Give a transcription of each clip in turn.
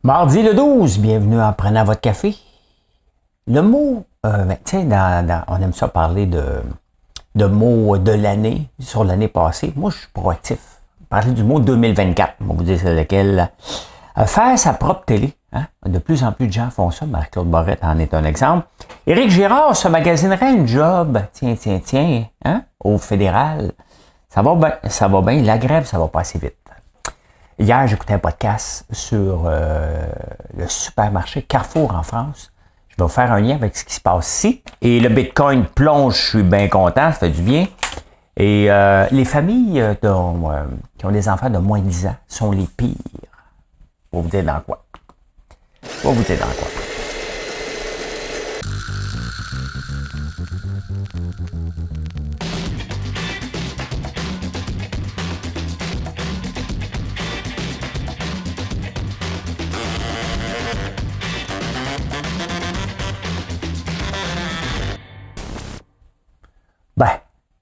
Mardi le 12, bienvenue en prenant votre café. Le mot, tu sais, on aime ça parler de mots de l'année, sur l'année passée. Moi, je suis proactif. Parler du mot 2024, on va vous dire c'est lequel. Faire sa propre télé. Hein? De plus en plus de gens font ça. Marc-Claude Barrette en est un exemple. Éric Girard se magasinerait une job, tiens, hein? Au fédéral. Ça va bien. La grève, ça va pas assez vite. Hier, j'écoutais un podcast sur le supermarché Carrefour en France. Je vais vous faire un lien avec ce qui se passe ici. Et le Bitcoin plonge, je suis bien content, ça fait du bien. Et les familles qui ont des enfants de moins de 10 ans sont les pires. Je vais vous dire dans quoi.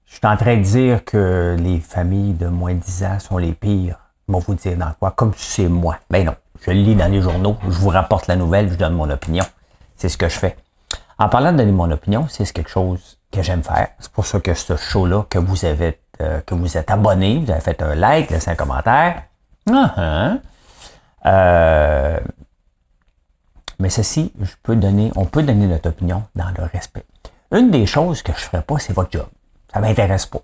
Je suis en train de dire que les familles de moins de 10 ans sont les pires. Je vais vous dire dans quoi, comme c'est moi. Ben non, je le lis dans les journaux, je vous rapporte la nouvelle, je donne mon opinion. C'est ce que je fais. En parlant de donner mon opinion, c'est quelque chose que j'aime faire. C'est pour ça que ce show-là, que vous êtes abonné, vous avez fait un like, laissé un commentaire. Mais ceci, on peut donner notre opinion dans le respect. Une des choses que je ne ferai pas, c'est votre job. Ça ne m'intéresse pas.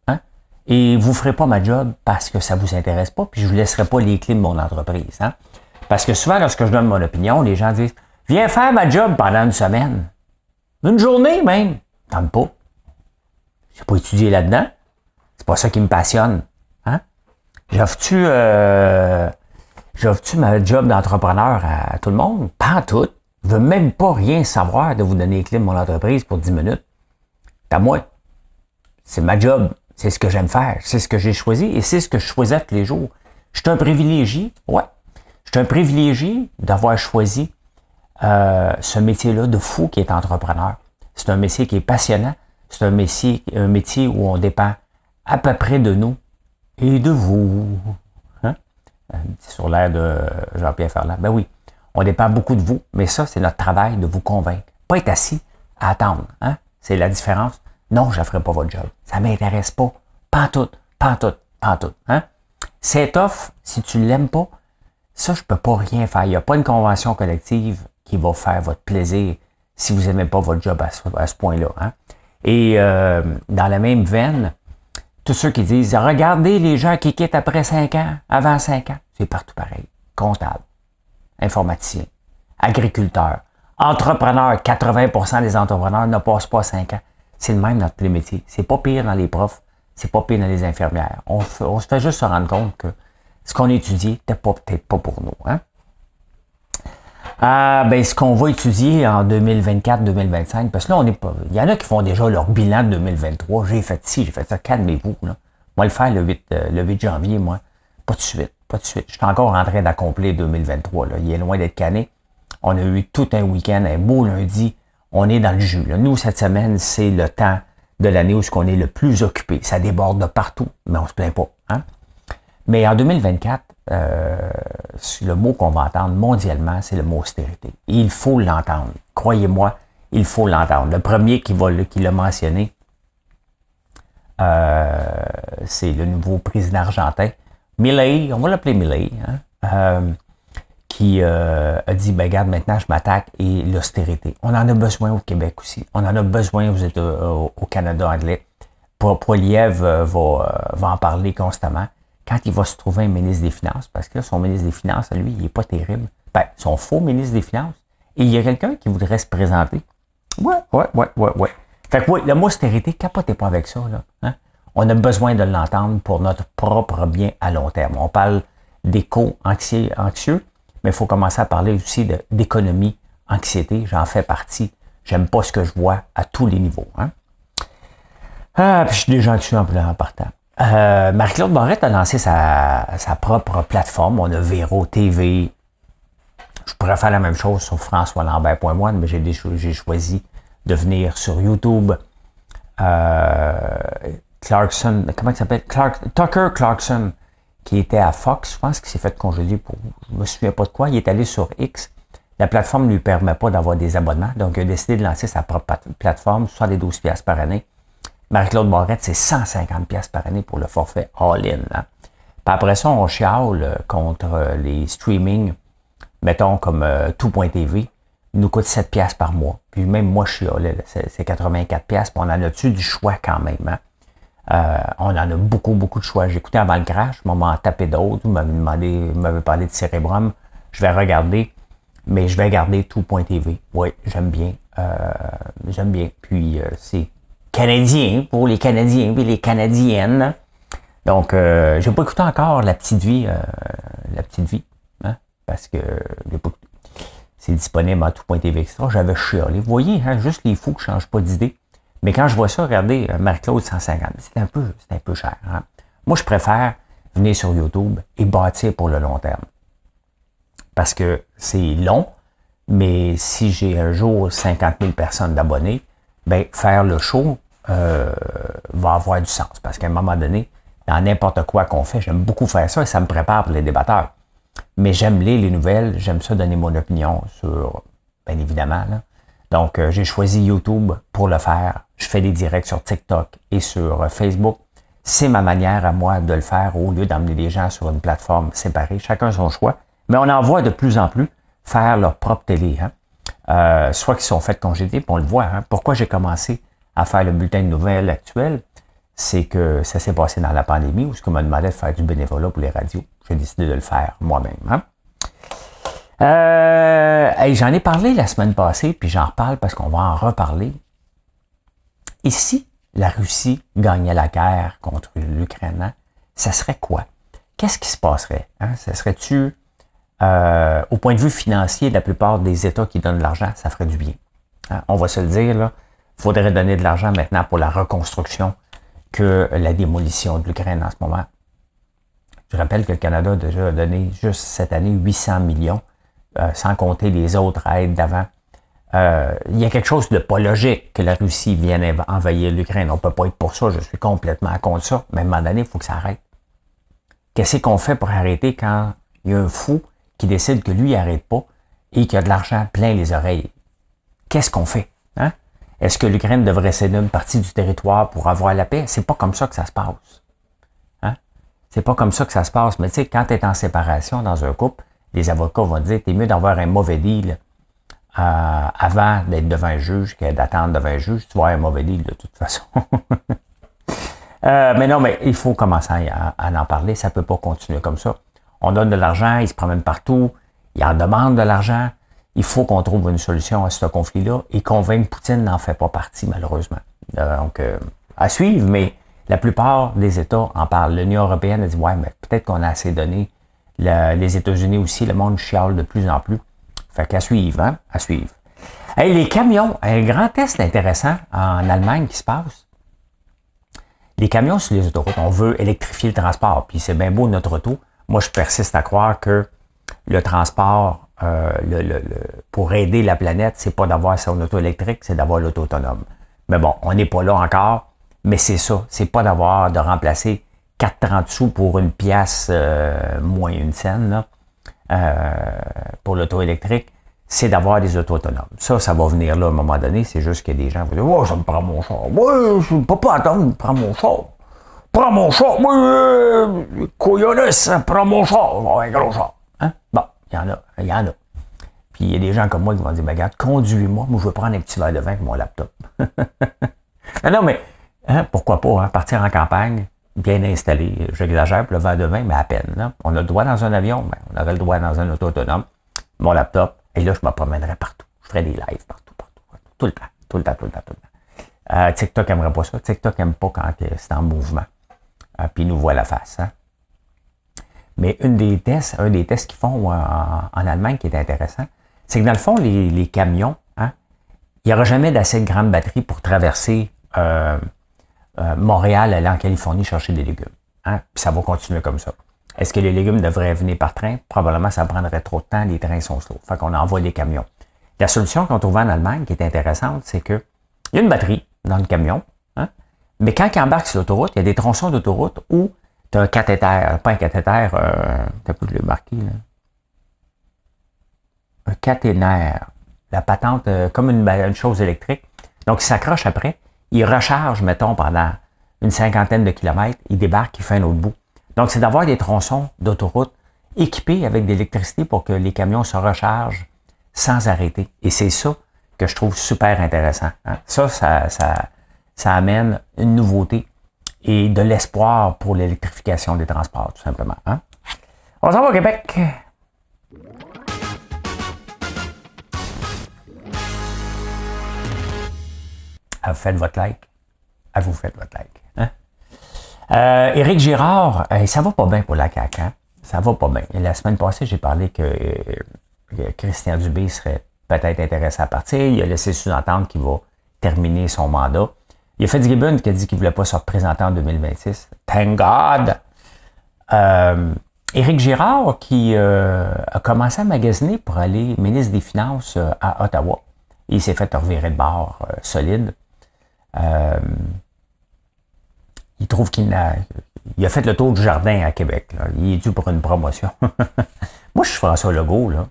Hein? Et vous ne ferez pas ma job parce que ça ne vous intéresse pas, puis je ne vous laisserai pas les clés de mon entreprise. Hein? Parce que souvent, lorsque je donne mon opinion, les gens disent « Viens faire ma job pendant une semaine. » Une journée même. Tente pas. Je n'ai pas étudié là-dedans. C'est pas ça qui me passionne. Hein? J'offre-tu ma job d'entrepreneur à tout le monde? Pas en tout. Je ne veux même pas rien savoir de vous donner les clés de mon entreprise pour 10 minutes. C'est à moi. C'est ma job. C'est ce que j'aime faire. C'est ce que j'ai choisi et c'est ce que je choisis tous les jours. Je suis un privilégié. Ouais. Je suis un privilégié d'avoir choisi ce métier-là de fou qui est entrepreneur. C'est un métier qui est passionnant. C'est un métier où on dépend à peu près de nous et de vous. Hein? Sur l'air de Jean-Pierre Ferland. Ben oui. On dépend beaucoup de vous, mais ça, c'est notre travail de vous convaincre. Pas être assis à attendre. Hein? C'est la différence. Non, je ne ferai pas votre job. Ça ne m'intéresse pas. Pantoute. Hein? C'est off, si tu ne l'aimes pas, ça, je ne peux pas rien faire. Il n'y a pas une convention collective qui va faire votre plaisir si vous n'aimez pas votre job à ce point-là. Hein? Et dans la même veine, tous ceux qui disent « Regardez les gens qui quittent après 5 ans, avant 5 ans. » C'est partout pareil. Comptable. Informaticien, agriculteur, entrepreneur, 80% des entrepreneurs ne passent pas 5 ans. C'est le même dans tous les métiers. C'est pas pire dans les profs, c'est pas pire dans les infirmières. On se fait juste se rendre compte que ce qu'on étudie n'était peut-être pas pour nous. Hein? Ce qu'on va étudier en 2024-2025, parce que là, il y en a qui font déjà leur bilan de 2023. J'ai fait ça, calmez-vous. Là. Moi, le faire le 8 janvier, moi, pas de suite. Je suis encore en train d'accomplir 2023. Là. Il est loin d'être canné. On a eu tout un week-end, un beau lundi. On est dans le jus. Là. Nous, cette semaine, c'est le temps de l'année où on est le plus occupé. Ça déborde de partout, mais on se plaint pas. Hein? Mais en 2024, le mot qu'on va entendre mondialement, c'est le mot austérité. Et il faut l'entendre. Croyez-moi, il faut l'entendre. Le premier qui l'a mentionné, c'est le nouveau président argentin. Milei, on va l'appeler Milei, hein, qui a dit, regarde, maintenant je m'attaque et l'austérité. On en a besoin au Québec aussi. On en a besoin au Canada anglais. Poilievre va en parler constamment quand il va se trouver un ministre des Finances, parce que là, son ministre des Finances, lui, il n'est pas terrible. Son faux ministre des Finances. Et il y a quelqu'un qui voudrait se présenter. Ouais. Fait que oui, le mot austérité, capotez pas avec ça, là. Hein? On a besoin de l'entendre pour notre propre bien à long terme. On parle d'éco-anxieux, mais il faut commencer à parler aussi d'économie, anxiété. J'en fais partie. J'aime pas ce que je vois à tous les niveaux. Hein? Puis je suis déjà anxieux en partant. Marc-Claude Barrette a lancé sa propre plateforme. On a Véro TV. Je pourrais faire la même chose sur françoislambert.one, mais j'ai choisi de venir sur YouTube. Clarkson, comment il s'appelle? Tucker Clarkson, qui était à Fox, je pense qu'il s'est fait congédier pour, je me souviens pas de quoi, il est allé sur X. La plateforme ne lui permet pas d'avoir des abonnements, donc il a décidé de lancer sa propre plateforme, 72$ par année. Marie-Claude Barrette, c'est 150$ par année pour le forfait all-in. Hein. Puis après ça, on chiale contre les streamings, mettons comme tout.tv, nous coûte 7$ par mois. Puis même moi, je chialais, c'est 84$, puis on en a-tu du choix quand même. Hein? On en a beaucoup, beaucoup de choix. J'ai écouté avant le crash, je m'en tapé d'autres, vous m'avez parlé de Cérébrum, je vais regarder, mais je vais garder tout.tv. Oui, j'aime bien. J'aime bien. Puis c'est canadien pour les Canadiens et les Canadiennes. Donc, j'ai pas écouté encore La Petite Vie, hein, parce que c'est disponible à tout.tv extra. J'avais chialé. Vous voyez, hein, juste les fous qui ne changent pas d'idée. Mais quand je vois ça, regardez, Marie-Claude 150, c'est un peu cher. Hein? Moi, je préfère venir sur YouTube et bâtir pour le long terme. Parce que c'est long, mais si j'ai un jour 50 000 personnes d'abonnés, ben faire le show va avoir du sens. Parce qu'à un moment donné, dans n'importe quoi qu'on fait, j'aime beaucoup faire ça et ça me prépare pour les débatteurs. Mais j'aime lire les nouvelles, j'aime ça donner mon opinion sur, bien évidemment, là. Donc, j'ai choisi YouTube pour le faire. Je fais des directs sur TikTok et sur Facebook. C'est ma manière à moi de le faire au lieu d'emmener des gens sur une plateforme séparée. Chacun son choix. Mais on en voit de plus en plus faire leur propre télé. Hein? Soit qu'ils sont faits congédier, puis on le voit. Hein? Pourquoi j'ai commencé à faire le bulletin de nouvelles actuel? C'est que ça s'est passé dans la pandémie où ce qu'on m'a demandé de faire du bénévolat pour les radios. J'ai décidé de le faire moi-même. Hein? J'en ai parlé la semaine passée, puis j'en reparle parce qu'on va en reparler. Et si la Russie gagnait la guerre contre l'Ukraine, hein, ça serait quoi? Qu'est-ce qui se passerait? Hein? Ça serait-tu, au point de vue financier, la plupart des États qui donnent de l'argent, ça ferait du bien. Hein? On va se le dire, là, il faudrait donner de l'argent maintenant pour la reconstruction que la démolition de l'Ukraine en ce moment. Je rappelle que le Canada a déjà donné juste cette année 800 millions. Sans compter les autres aides d'avant. Il y a quelque chose de pas logique que la Russie vienne envahir l'Ukraine. On ne peut pas être pour ça, je suis complètement contre ça, mais à un moment donné, il faut que ça arrête. Qu'est-ce qu'on fait pour arrêter quand il y a un fou qui décide que lui, il n'arrête pas et qu'il a de l'argent plein les oreilles? Qu'est-ce qu'on fait? Hein? Est-ce que l'Ukraine devrait céder une partie du territoire pour avoir la paix? C'est pas comme ça que ça se passe. Hein? C'est pas comme ça que ça se passe. Mais tu sais, quand tu es en séparation dans un couple, les avocats vont dire que c'est mieux d'avoir un mauvais deal avant d'être devant un juge que d'attendre devant un juge. Tu vas avoir un mauvais deal de toute façon. Mais non, mais il faut commencer à en parler. Ça ne peut pas continuer comme ça. On donne de l'argent, ils se promènent partout, ils en demandent de l'argent. Il faut qu'on trouve une solution à ce conflit-là et convaincre Poutine n'en fait pas partie, malheureusement. Donc, à suivre, mais la plupart des États en parlent. L'Union européenne a dit, ouais, mais peut-être qu'on a assez donné. Les États-Unis aussi, le monde chiale de plus en plus. Fait qu'à suivre, hein? À suivre. Hey, les camions, un grand test intéressant en Allemagne qui se passe. Les camions sur les autoroutes, on veut électrifier le transport, puis c'est bien beau notre auto. Moi, je persiste à croire que le transport, pour aider la planète, c'est pas d'avoir son auto électrique, c'est d'avoir l'auto autonome. Mais bon, on n'est pas là encore, mais c'est ça. C'est pas de remplacer 4,30 sous pour une pièce moins une scène là, pour l'auto électrique, c'est d'avoir des autos autonomes. Ça va venir là à un moment donné. C'est juste que des gens vont dire « Oh, ça me prend mon char. Ouais, je ne peux pas attendre, prends mon char. Prends mon char. Ouais, couillonneuse, prends mon char. Un gros char. Hein? » Bon, il y en a. Puis il y a des gens comme moi qui vont dire « Ben, regarde, conduis-moi. Moi, je veux prendre un petit verre de vin avec mon laptop. » Non, mais hein, pourquoi pas, hein, partir en campagne, bien installé, j'exagère pour le verre de vin, mais à peine. Là. On a le droit dans un avion, mais on aurait le droit dans un auto autonome. Mon laptop, et là, je me promènerais partout. Je ferais des lives partout. Tout le temps. TikTok n'aimerait pas ça. TikTok n'aime pas quand c'est en mouvement. Puis il nous voit la face. Hein. Mais un des tests qu'ils font en Allemagne qui est intéressant, c'est que dans le fond, les camions, hein, il n'y aura jamais d'assez de grande batterie pour traverser Montréal, aller en Californie chercher des légumes. Hein? Puis ça va continuer comme ça. Est-ce que les légumes devraient venir par train? Probablement, ça prendrait trop de temps. Les trains sont slow. Fait qu'on envoie des camions. La solution qu'on trouve en Allemagne, qui est intéressante, c'est que il y a une batterie dans le camion, hein? Mais quand il embarque sur l'autoroute, il y a des tronçons d'autoroute où tu as un cathéter, pas un cathéter, t'as pu le marquer, là. Un caténaire. La patente, comme une chose électrique. Donc, il s'accroche après, il recharge, mettons, pendant une cinquantaine de kilomètres, il débarque, il fait un autre bout. Donc, c'est d'avoir des tronçons d'autoroute équipés avec de l'électricité pour que les camions se rechargent sans arrêter. Et c'est ça que je trouve super intéressant. Hein? Ça amène une nouveauté et de l'espoir pour l'électrification des transports, tout simplement. Hein? On s'en va au Québec. Vous faites votre like. Vous faites votre like. Hein? Éric Girard, ça va pas bien pour la CAQ. Hein? Ça va pas bien. La semaine passée, j'ai parlé que Christian Dubé serait peut-être intéressé à partir. Il a laissé sous-entendre qu'il va terminer son mandat. Il y a Fitzgibbon qui a dit qu'il ne voulait pas se représenter en 2026. Thank God! Éric Girard qui a commencé à magasiner pour aller ministre des Finances à Ottawa. Il s'est fait revirer de bord solide. Il trouve qu'il a fait le tour du jardin à Québec. Là. Il est dû pour une promotion. Moi, je suis François Legault, là.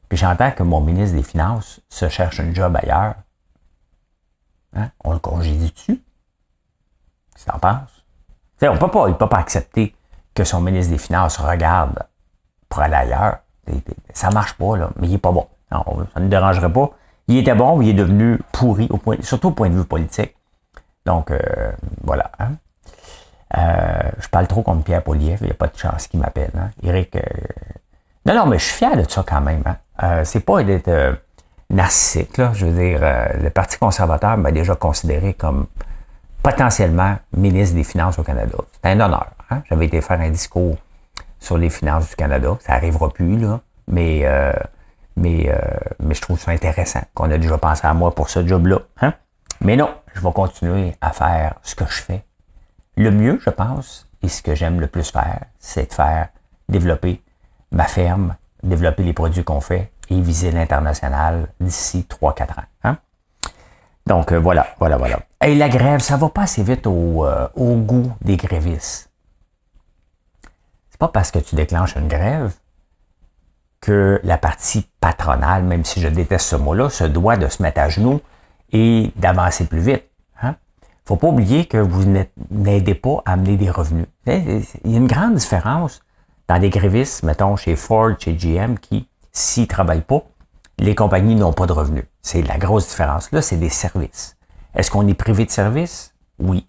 Puis j'entends que mon ministre des Finances se cherche un job ailleurs. Hein? On le congédie dessus. Qu'est-ce que t'en penses? T'sais, il ne peut pas accepter que son ministre des Finances regarde pour aller ailleurs. Ça ne marche pas, là, mais il n'est pas bon. Non, ça ne dérangerait pas. Il était bon, mais il est devenu pourri, surtout au point de vue politique. Donc, voilà. Hein? Je parle trop comme Pierre Poilievre, il n'y a pas de chance qu'il m'appelle. Hein? Éric, non, mais je suis fier de ça quand même. Hein? C'est pas d'être narcissique, là. Je veux dire, le Parti conservateur m'a déjà considéré comme potentiellement ministre des Finances au Canada. C'est un honneur. Hein? J'avais été faire un discours sur les finances du Canada. Ça n'arrivera plus, là. Mais je trouve ça intéressant qu'on a déjà pensé à moi pour ce job-là. Hein? Mais non, je vais continuer à faire ce que je fais. Le mieux, je pense, et ce que j'aime le plus faire, c'est de faire développer ma ferme, développer les produits qu'on fait et viser l'international d'ici 3-4 ans. Hein? Donc, voilà. Et la grève, ça va pas assez vite au goût des grévistes. C'est pas parce que tu déclenches une grève que la partie patronale, même si je déteste ce mot-là, se doit de se mettre à genoux et d'avancer plus vite. Hein? Faut pas oublier que vous n'aidez pas à amener des revenus. Il y a une grande différence dans les grévistes, mettons chez Ford, chez GM, qui, s'ils ne travaillent pas, les compagnies n'ont pas de revenus. C'est la grosse différence. Là, c'est des services. Est-ce qu'on est privé de services? Oui,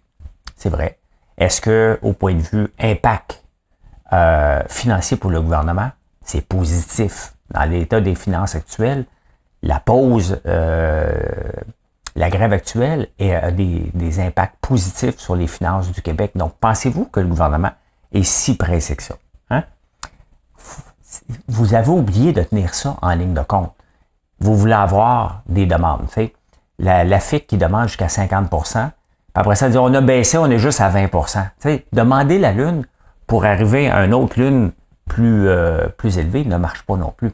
c'est vrai. Est-ce que, au point de vue impact financier pour le gouvernement, c'est positif? Dans l'état des finances actuelles, la pause, la grève actuelle a des impacts positifs sur les finances du Québec. Donc, pensez-vous que le gouvernement est si pressé que ça? Hein? Vous avez oublié de tenir ça en ligne de compte. Vous voulez avoir des demandes. Tu sais, la FIC qui demande jusqu'à 50 puis après ça, dit, on a baissé, on est juste à 20 tu sais, demander la Lune pour arriver à une autre Lune plus élevée ne marche pas non plus.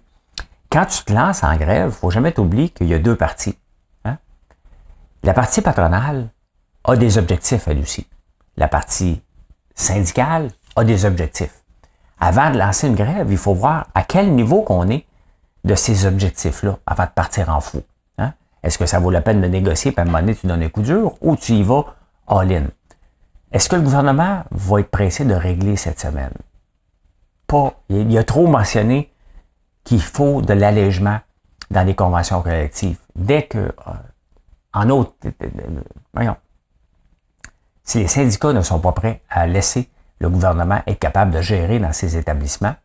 Quand tu te lances en grève, il ne faut jamais t'oublier qu'il y a deux parties. Hein? La partie patronale a des objectifs, elle aussi. La partie syndicale a des objectifs. Avant de lancer une grève, il faut voir à quel niveau qu'on est de ces objectifs-là avant de partir en fou. Hein? Est-ce que ça vaut la peine de négocier, puis à un moment donné, tu donnes un coup dur, ou tu y vas all-in? Est-ce que le gouvernement va être pressé de régler cette semaine? Pas. Il y a trop mentionné qu'il faut de l'allègement dans les conventions collectives. Dès que, voyons, si les syndicats ne sont pas prêts à laisser le gouvernement être capable de gérer dans ces établissements,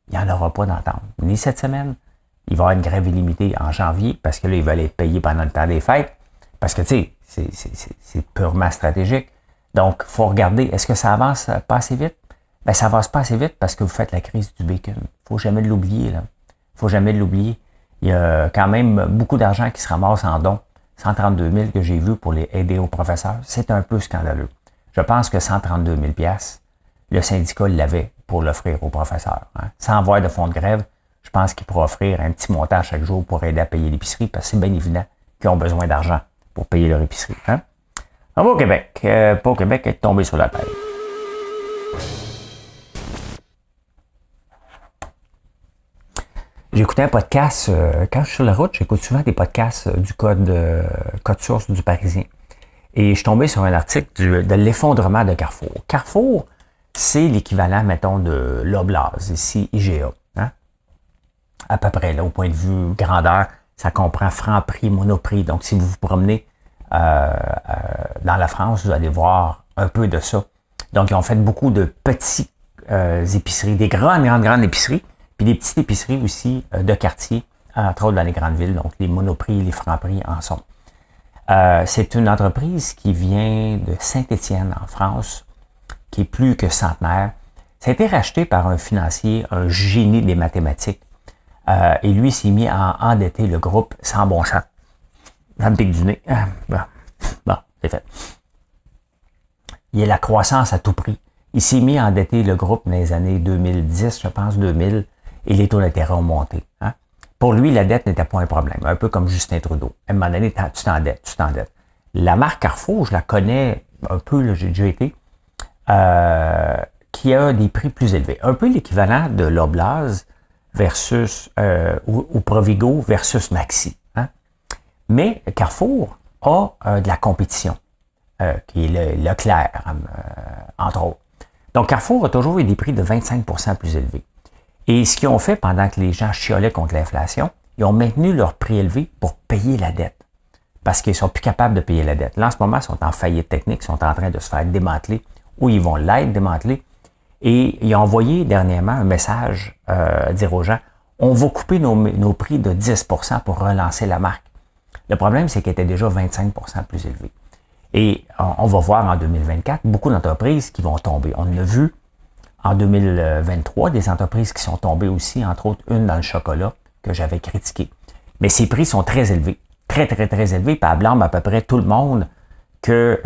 il n'y en aura pas d'entente. Ni cette semaine, il va y avoir une grève illimitée en janvier parce que là, ils veulent être payés pendant le temps des fêtes. Parce que, tu sais, c'est purement stratégique. Donc, il faut regarder, est-ce que ça avance pas assez vite? Ben, ça avance pas assez vite parce que vous faites la crise du bacon. Faut jamais l'oublier, là. Faut jamais l'oublier. Il y a quand même beaucoup d'argent qui se ramasse en dons. 132 000 que j'ai vu pour les aider aux professeurs. C'est un peu scandaleux. Je pense que 132 000 $, le syndicat l'avait pour l'offrir aux professeurs. Hein. Sans avoir de fonds de grève, je pense qu'il pourra offrir un petit montant chaque jour pour aider à payer l'épicerie parce que c'est bien évident qu'ils ont besoin d'argent pour payer leur épicerie. Hein. On va au Québec. Pas au Québec, être tombé sur la tête. J'écoutais un podcast, quand je suis sur la route, j'écoute souvent des podcasts du code source du Parisien. Et je suis tombé sur un article de l'effondrement de Carrefour. Carrefour, c'est l'équivalent, mettons, de Loblaws, ici, IGA. Hein? À peu près, là, au point de vue grandeur, ça comprend Franprix, Monoprix. Donc, si vous vous promenez dans la France, vous allez voir un peu de ça. Donc, ils ont fait beaucoup de petites épiceries, des grandes épiceries, puis des petites épiceries aussi de quartier, entre autres dans les grandes villes. Donc, les Monoprix, les Franprix en sont. C'est une entreprise qui vient de Saint-Étienne, en France, qui est plus que centenaire. Ça a été racheté par un financier, un génie des mathématiques. Et lui s'est mis à endetter le groupe sans bon sens. Ça me pique du nez. Bon, c'est fait. Il y a la croissance à tout prix. Il s'est mis à endetter le groupe dans les années 2010, je pense, 2000, et les taux d'intérêt ont monté. Hein? Pour lui, la dette n'était pas un problème, un peu comme Justin Trudeau. À un moment donné, tu t'endettes. La marque Carrefour, je la connais un peu, là, j'ai déjà été, qui a des prix plus élevés. Un peu l'équivalent de Loblaws versus, ou Provigo versus Maxi. Hein? Mais Carrefour a de la compétition, qui est Leclerc, entre autres. Donc, Carrefour a toujours eu des prix de 25% plus élevés. Et ce qu'ils ont fait pendant que les gens chiolaient contre l'inflation, ils ont maintenu leur prix élevé pour payer la dette. Parce qu'ils sont plus capables de payer la dette. Là, en ce moment, ils sont en faillite technique, ils sont en train de se faire démanteler, ou ils vont l'être démantelés. Et ils ont envoyé dernièrement un message dire aux gens, on va couper nos prix de 10% pour relancer la marque. Le problème, c'est qu'elle était déjà 25% plus élevée. Et on va voir en 2024 beaucoup d'entreprises qui vont tomber. On a vu en 2023 des entreprises qui sont tombées aussi, entre autres une dans le chocolat que j'avais critiqué. Mais ces prix sont très élevés, très élevés, puis elle blâme à peu près tout le monde que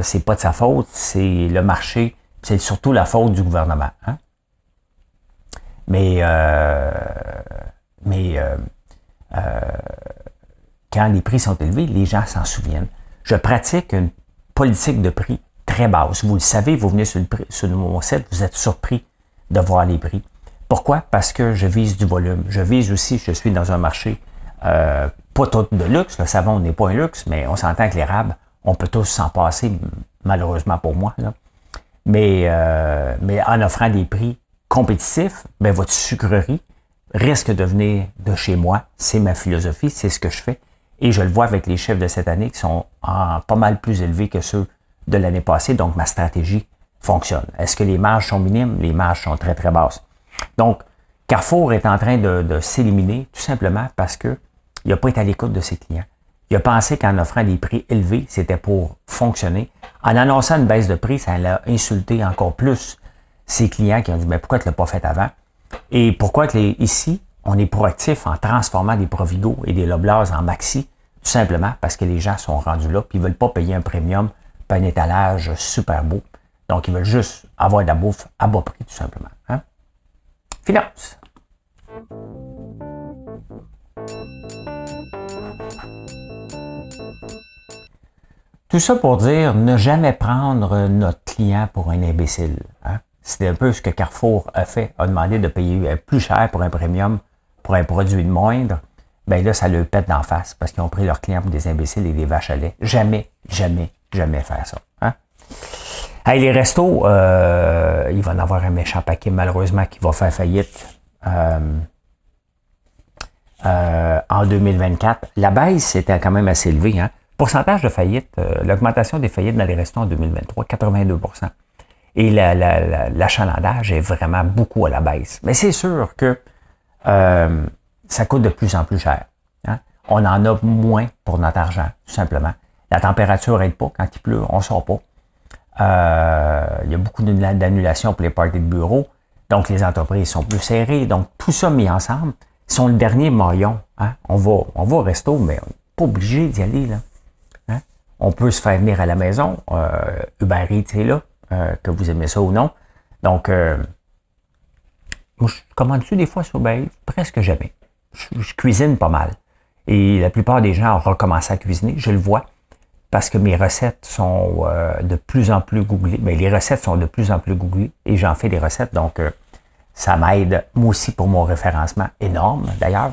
c'est pas de sa faute, c'est le marché, c'est surtout la faute du gouvernement. Hein? Mais quand les prix sont élevés, les gens s'en souviennent. Je pratique une politique de prix très basse. Vous le savez, vous venez sur mon site, vous êtes surpris de voir les prix. Pourquoi? Parce que je vise du volume. Je vise aussi, je suis dans un marché pas tout de luxe. Le savon n'est pas un luxe, mais on s'entend que l'érable, on peut tous s'en passer, malheureusement pour moi. Là. Mais en offrant des prix compétitifs, ben, votre sucrerie risque de venir de chez moi. C'est ma philosophie, c'est ce que je fais. Et je le vois avec les chiffres de cette année qui sont pas mal plus élevés que ceux de l'année passée. Donc, ma stratégie fonctionne. Est-ce que les marges sont minimes? Les marges sont très basses. Donc, Carrefour est en train de s'éliminer tout simplement parce qu'il n'a pas été à l'écoute de ses clients. Il a pensé qu'en offrant des prix élevés, c'était pour fonctionner. En annonçant une baisse de prix, ça l'a insulté encore plus ses clients qui ont dit « Mais pourquoi tu ne l'as pas fait avant? » Et pourquoi ici, on est proactif en transformant des Provigo et des Loblaws en Maxi? Tout simplement parce que les gens sont rendus là puis ils ne veulent pas payer un premium pas un étalage super beau. Donc, ils veulent juste avoir de la bouffe à bas prix, tout simplement. Hein? Finance. Tout ça pour dire ne jamais prendre notre client pour un imbécile. Hein? C'est un peu ce que Carrefour a fait, a demandé de payer plus cher pour un premium, pour un produit de moindre. Bien là, ça le pète d'en face parce qu'ils ont pris leurs clients pour des imbéciles et des vaches à lait. Jamais faire ça. Hein? Hey, les restos, il va en avoir un méchant paquet, malheureusement, qui va faire faillite en 2024. La baisse était quand même assez élevée. Hein? Pourcentage de faillite, l'augmentation des faillites dans les restos en 2023, 82%. Et l'achalandage est vraiment beaucoup à la baisse. Mais c'est sûr que ça coûte de plus en plus cher. Hein? On en a moins pour notre argent, tout simplement. La température n'aide pas. Quand il pleut, on ne sort pas. Il y a beaucoup d'annulations pour les parties de bureau. Donc, les entreprises sont plus serrées. Donc, tout ça mis ensemble sont le dernier maillon. Hein? On va au resto, mais on n'est pas obligé d'y aller. Là. Hein? On peut se faire venir à la maison. Uber Eats est là, que vous aimez ça ou non. Donc, moi, je commande-tu des fois sur Uber Eats? Presque jamais. Je cuisine pas mal. Et la plupart des gens ont recommencé à cuisiner. Je le vois. Parce que mes recettes sont de plus en plus googlées. Bien, les recettes sont de plus en plus googlées et j'en fais des recettes. Donc, Ça m'aide, moi aussi, pour mon référencement, énorme d'ailleurs.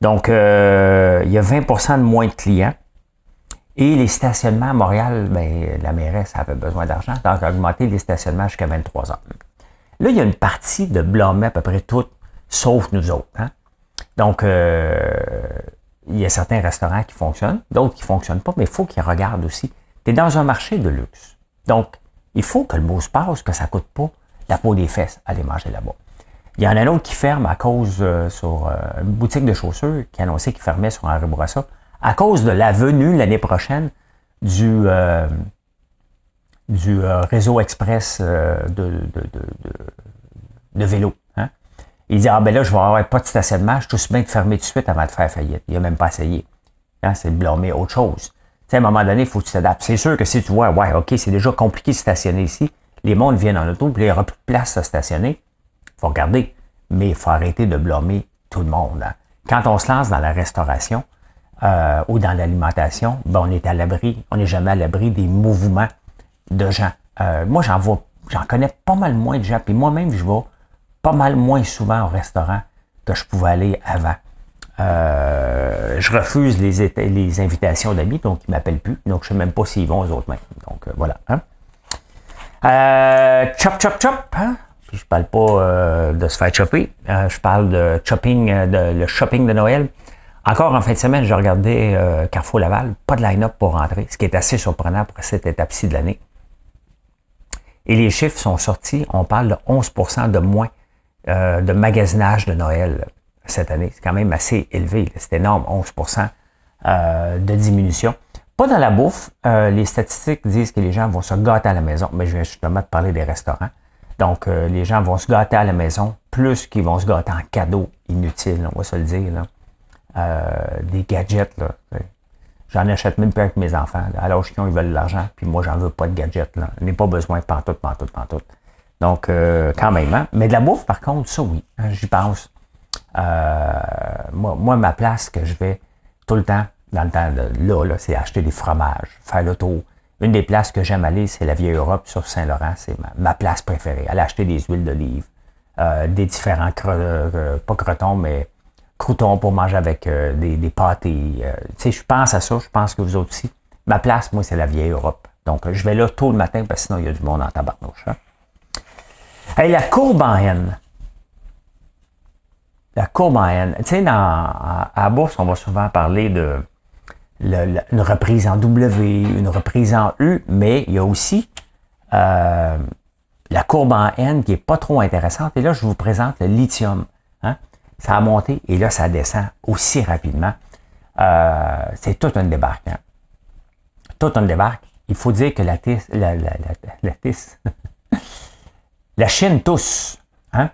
Donc, il y a 20% de moins de clients. Et les stationnements à Montréal, ben, la mairesse avait besoin d'argent, donc elle a augmenté les stationnements jusqu'à 23 heures. Là, il y a une partie de blâmer à peu près toutes, sauf nous autres. Hein? Donc, il y a certains restaurants qui fonctionnent, d'autres qui ne fonctionnent pas, mais il faut qu'ils regardent aussi. Tu es dans un marché de luxe. Donc, il faut que le mot se passe, que ça ne coûte pas la peau des fesses aller manger là-bas. Il y en a un autre qui ferme à cause sur une boutique de chaussures qui annonçait qu'il fermait sur Henri Bourassa à cause de la venue l'année prochaine du réseau express de vélo. Hein? Il dit, ah ben là, je vais avoir pas de stationnement, je suis tout bien de fermer tout de suite avant de faire faillite. Il n'a même pas essayé. Hein? C'est de blâmer autre chose. Tu sais, à un moment donné, il faut que tu t'adaptes. C'est sûr que si tu vois, ouais, OK, c'est déjà compliqué de stationner ici, les mondes viennent en auto, puis il n'y aura plus de place à stationner. Il faut regarder. Mais il faut arrêter de blâmer tout le monde. Hein? Quand on se lance dans la restauration ou dans l'alimentation, ben on est à l'abri. On n'est jamais à l'abri des mouvements de gens. Moi, j'en connais pas mal moins de gens. Puis moi-même, je vais pas mal moins souvent au restaurant que je pouvais aller avant. Je refuse les invitations d'amis, donc ils ne m'appellent plus. Donc, je ne sais même pas s'ils vont aux autres mêmes. Donc, voilà. Hein? Chop, chop, chop. Hein? Puis je parle pas de se faire chopper. Je parle de le shopping de Noël. Encore en fin de semaine, je regardais Carrefour Laval. Pas de line-up pour rentrer, ce qui est assez surprenant pour cette étape-ci de l'année. Et les chiffres sont sortis. On parle de 11% de moins de magasinage de Noël cette année. C'est quand même assez élevé. C'est énorme, 11% de diminution. Pas dans la bouffe. Les statistiques disent que les gens vont se gâter à la maison. Mais je viens justement de parler des restaurants. Donc, les gens vont se gâter à la maison plus qu'ils vont se gâter en cadeaux inutiles, on va se le dire. Là. Des gadgets. Là. J'en achète même plus avec mes enfants. Là. À l'âge qu'ils ont, ils veulent de l'argent. Puis moi, j'en veux pas de gadgets. Là. Je n'ai pas besoin de pantoute. Donc, quand même. Hein? Mais de la bouffe, par contre, ça oui. Hein, j'y pense. Moi, ma place que je vais tout le temps, dans le temps là, c'est acheter des fromages, faire le tour. Une des places que j'aime aller, c'est la Vieille Europe sur Saint-Laurent. C'est ma place préférée. Aller acheter des huiles d'olive, des différents, pas crotons, mais croutons pour manger avec des pâtés. Tu sais, je pense à ça. Je pense que vous autres aussi. Ma place, moi, c'est la Vieille Europe. Donc, je vais là tôt le matin parce que sinon, il y a du monde en tabarnouche. Hein? Hey, la courbe en N. La courbe en N. Tu sais, à la bourse, on va souvent parler de une reprise en W, une reprise en U, mais il y a aussi la courbe en N qui n'est pas trop intéressante. Et là, je vous présente le lithium. Hein? Ça a monté et là, ça descend aussi rapidement. C'est tout un débarque. Hein? Tout un débarque. Il faut dire que la Chine tousse. Hein?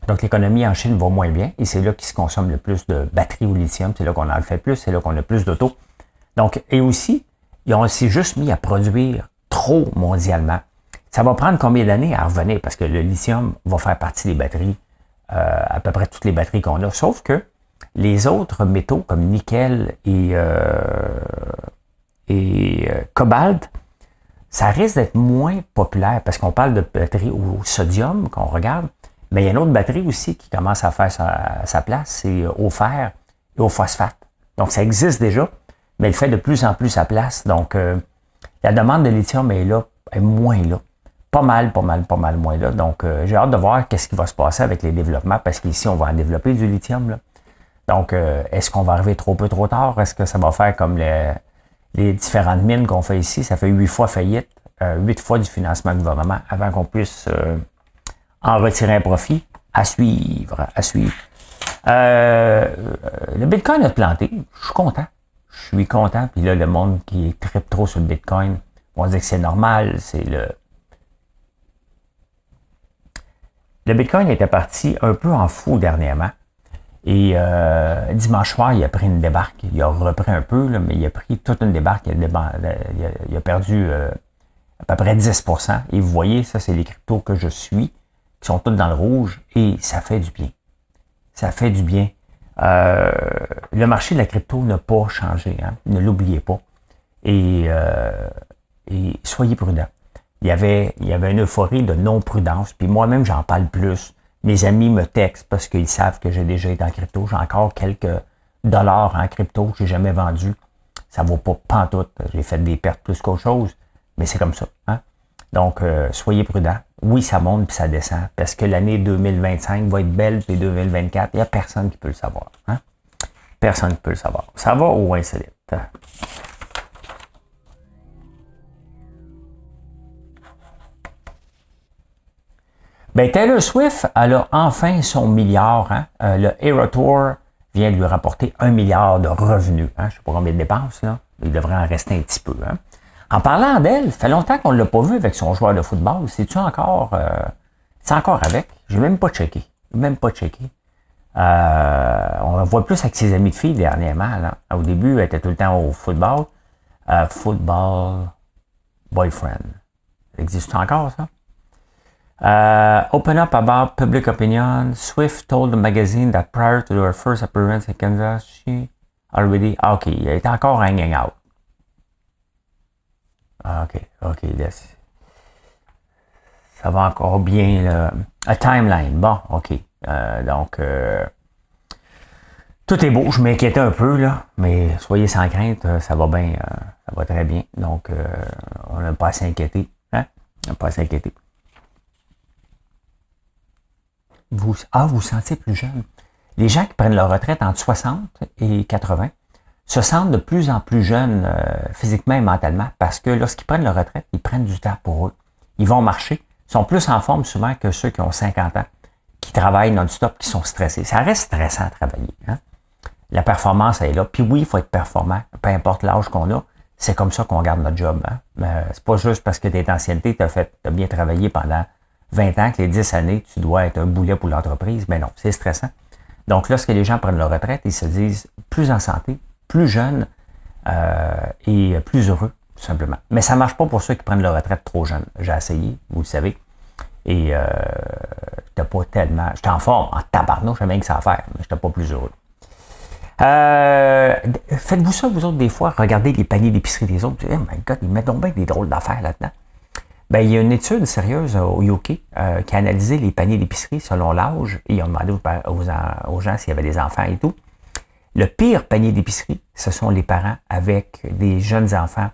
Donc, l'économie en Chine va moins bien et c'est là qu'il se consomme le plus de batteries au lithium. C'est là qu'on en fait plus, c'est là qu'on a plus d'auto. Donc, et aussi, ils ont aussi juste mis à produire trop mondialement. Ça va prendre combien d'années à revenir? Parce que le lithium va faire partie des batteries, à peu près toutes les batteries qu'on a. Sauf que les autres métaux comme nickel et cobalt, ça risque d'être moins populaire parce qu'on parle de batteries au sodium qu'on regarde. Mais il y a une autre batterie aussi qui commence à faire sa place, c'est au fer et au phosphate. Donc, ça existe déjà, mais elle fait de plus en plus sa place. Donc, la demande de lithium est là, est moins là. Pas mal moins là. Donc, j'ai hâte de voir qu'est-ce qui va se passer avec les développements, parce qu'ici, on va en développer du lithium. Là. Donc, est-ce qu'on va arriver trop tard? Est-ce que ça va faire comme les différentes mines qu'on fait ici? Ça fait 8 fois faillite, 8 fois du financement du gouvernement avant qu'on puisse en retirer un profit. À suivre. Le Bitcoin a planté. Je suis content. Puis là, le monde qui tripe trop sur le Bitcoin, on va dire que c'est normal. Le Bitcoin était parti un peu en fou dernièrement. Et dimanche soir, il a pris une débarque. Il a repris un peu, là, mais il a pris toute une débarque. Il a perdu à peu près 10%. Et vous voyez, ça, c'est les cryptos que je suis, qui sont toutes dans le rouge, et ça fait du bien. Ça fait du bien. Le marché de la crypto n'a pas changé. Hein? Ne l'oubliez pas. Et soyez prudents. Il y avait une euphorie de non-prudence, puis moi-même, j'en parle plus. Mes amis me textent parce qu'ils savent que j'ai déjà été en crypto. J'ai encore quelques dollars en crypto que j'ai jamais vendu. Ça vaut pas pantoute. J'ai fait des pertes plus qu'autre chose, mais c'est comme ça. Hein? Donc, soyez prudents. Oui, ça monte puis ça descend parce que l'année 2025 va être belle puis 2024, il n'y a personne qui peut le savoir. Hein? Personne ne peut le savoir. Ça va ou insolite? Ben, Taylor Swift, elle a enfin son milliard. Hein? Le Eras Tour vient lui rapporter 1 milliard de revenus. Hein? Je ne sais pas combien de dépenses, là. Il devrait en rester un petit peu. Hein? En parlant d'elle, ça fait longtemps qu'on ne l'a pas vu avec son joueur de football. C'est-tu encore... c'est encore avec? J'ai même pas checké. Même pas checké. On la voit plus avec ses amis de filles dernièrement. Là. Au début, elle était tout le temps au football. Football boyfriend. Ça existe encore, ça? Open up about public opinion. Swift told the magazine that prior to her first appearance in Kansas, she already... Ah, OK, elle est encore hanging out. Ah, OK, yes. Ça va encore bien, là. A timeline, bon, OK. Donc, tout est beau, je m'inquiétais un peu, là, mais soyez sans crainte, ça va bien, ça va très bien. Donc, on n'a pas à s'inquiéter. Hein? On n'a pas à s'inquiéter. Vous vous sentez plus jeune. Les gens qui prennent leur retraite entre 60 et 80 se sentent de plus en plus jeunes physiquement et mentalement parce que lorsqu'ils prennent leur retraite, ils prennent du temps pour eux. Ils vont marcher. Ils sont plus en forme souvent que ceux qui ont 50 ans, qui travaillent non-stop, qui sont stressés. Ça reste stressant à travailler. Hein? La performance est là. Puis oui, il faut être performant, peu importe l'âge qu'on a. C'est comme ça qu'on garde notre job. Hein? C'est pas juste parce que tu es d'ancienneté, tu as bien travaillé pendant 20 ans, que les 10 années, tu dois être un boulet pour l'entreprise. Mais non, c'est stressant. Donc, lorsque les gens prennent leur retraite, ils se disent plus en santé, plus jeunes et plus heureux, tout simplement. Mais ça ne marche pas pour ceux qui prennent leur retraite trop jeunes. J'ai essayé, vous le savez. Et j'étais pas tellement... J'étais en forme, en tabarnouche, j'avais rien que ça à faire, mais j'étais pas plus heureux. Faites-vous ça, vous autres, des fois, regardez les paniers d'épicerie des autres. Oh my God, ils mettent donc bien des drôles d'affaires là-dedans. Ben, il y a une étude sérieuse au UK qui a analysé les paniers d'épicerie selon l'âge et ils ont demandé aux gens s'il y avait des enfants et tout. Le pire panier d'épicerie, ce sont les parents avec des jeunes enfants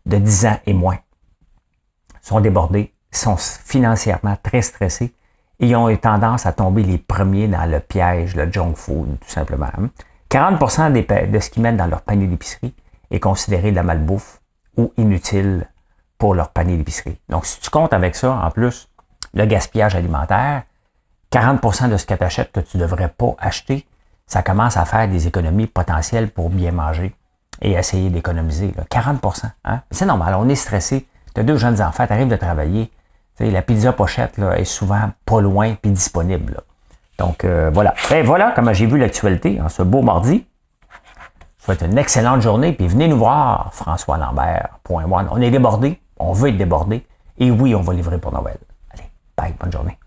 de 10 ans et moins. Ils sont débordés, sont financièrement très stressés et ils ont eu tendance à tomber les premiers dans le piège, le junk food, tout simplement. 40% de ce qu'ils mettent dans leur panier d'épicerie est considéré de la malbouffe ou inutile pour leur panier d'épicerie. Donc, si tu comptes avec ça, en plus, le gaspillage alimentaire, 40% de ce que tu achètes que tu ne devrais pas acheter, ça commence à faire des économies potentielles pour bien manger et essayer d'économiser. Là. 40%. Hein? C'est normal, on est stressé. Tu as 2 jeunes enfants, tu arrives de travailler. La pizza pochette là, est souvent pas loin et disponible. Là. Donc, voilà. Et voilà comment j'ai vu l'actualité en ce beau mardi. Je vous souhaite une excellente journée, puis venez nous voir, FrançoisLambert.one. On est débordé, on veut être débordé, et oui, on va livrer pour Noël. Allez, bye, bonne journée.